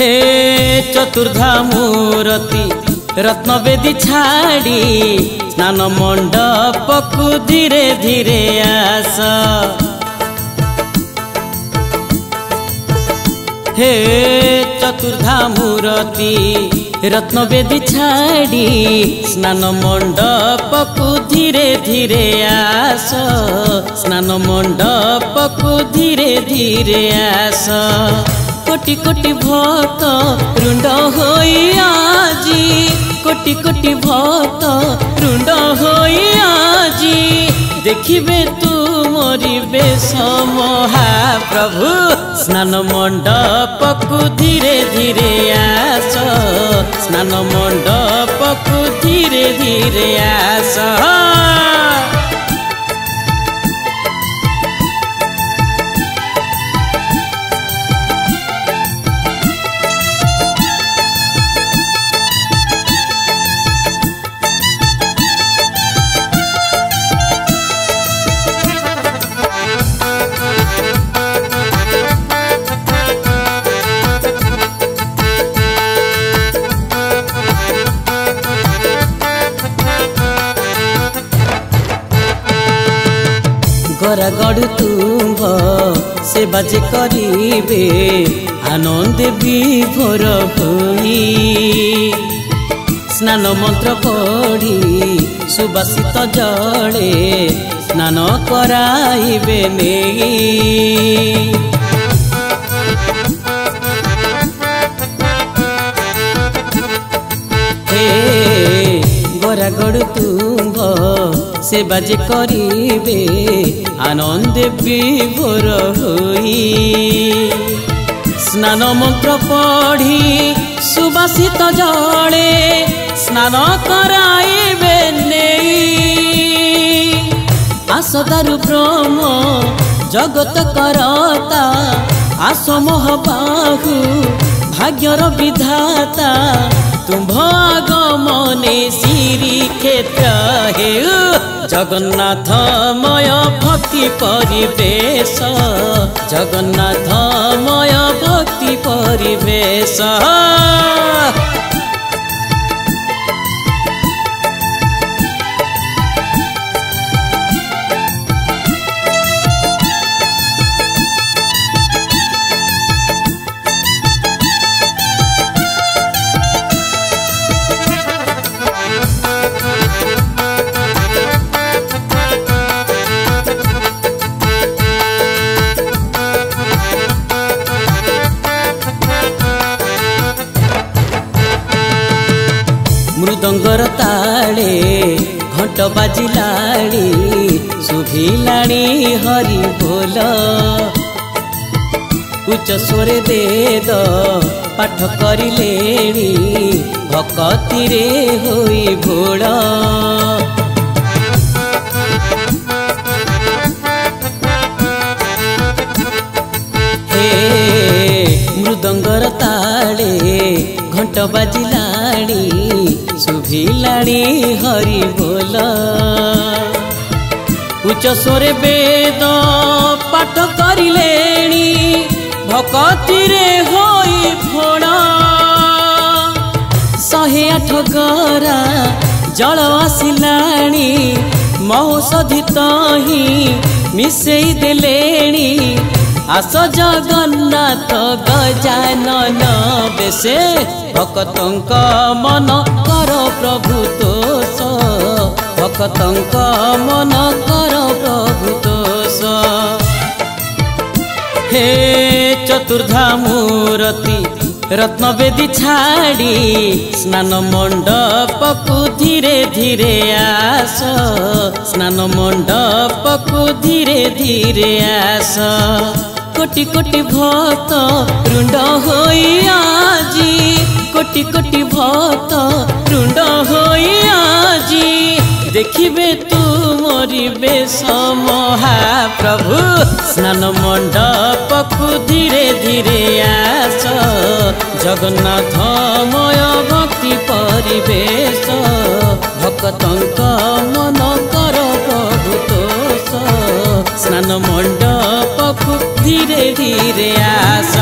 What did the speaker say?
हे चतुर्धा मूर्ति रत्नवेदी छाड़ी स्नान मंडपकु धीरे धीरे आस। हे चतुर्धा मूर्ति रत्नवेदी छाड़ी स्नान मंडपकु धीरे धीरे आस। स्नान मंडपकु धीरे धीरे आस। कोटि कोटि भक्त रुंड होई आजी, कोटि कोटि भक्त रुंड होई आजी देखिबे तू मोरी बेश महाप्रभु। स्नान मंडपकु धीरे धीरे आस। स्नान मंडपकु धीरे धीरे आस। गरा गढ़ तुम्भ से बाजे करिबे आनंद विभोर होई। स्नान मंत्र पढ़ी सुबासित जले स्नान कराइबे नेई। गरा गढ़ तुम्भ से बाजे करिबे आनंद विभोर होई। स्नान मंत्र पढ़ी सुबासित जले स्नान कराइबे नेई। आस दारु ब्रह्म जगत करता आस मोह बाहु भाग्यर विधाता। तुम्भ आगमने श्री क्षेत्र हेउ जगन्नाथमय भक्ति परिवेश। जगन्नाथमय भक्ति परिवेश। मृदंगर ताले घंट बाजिलाणी शुभिलाणी हरि बोल। उच्च स्वरे वेद पाठ करिलेणी भक्ति रे होई भोल। मृदंगर ताले घंट बाजिलाणी शुभिलाणी हरि बोल। उच्च स्वरे वेद पाठ करिलेणी भक्ति रे होई भोल। 108 गरा जल आसिलाणी महोषधि तही मिसेई देलेणी। आस जगन्नाथ गजानन बेशे भक्तंक मन कर प्रभु तोष। भक्तंक मन कर प्रभु तोष। हे चतुर्धा मूर्ति रत्नवेदी छाड़ी स्नान मंडपकु धीरे धीरे आस। स्नान मंडपकु धीरे धीरे आस। कोटि कोटि भक्त रुंड होई आजी, कोटि कोटि भक्त रुंड होई आजी देखिबे तू मोरी बेश महाप्रभु। स्नान मंडपकु धीरे धीरे आस। जगन्नाथमय भक्ति परिवेश। भक्तंक मन कर प्रभु तोष। स्नान मंडपकु धीरे धीरे आस।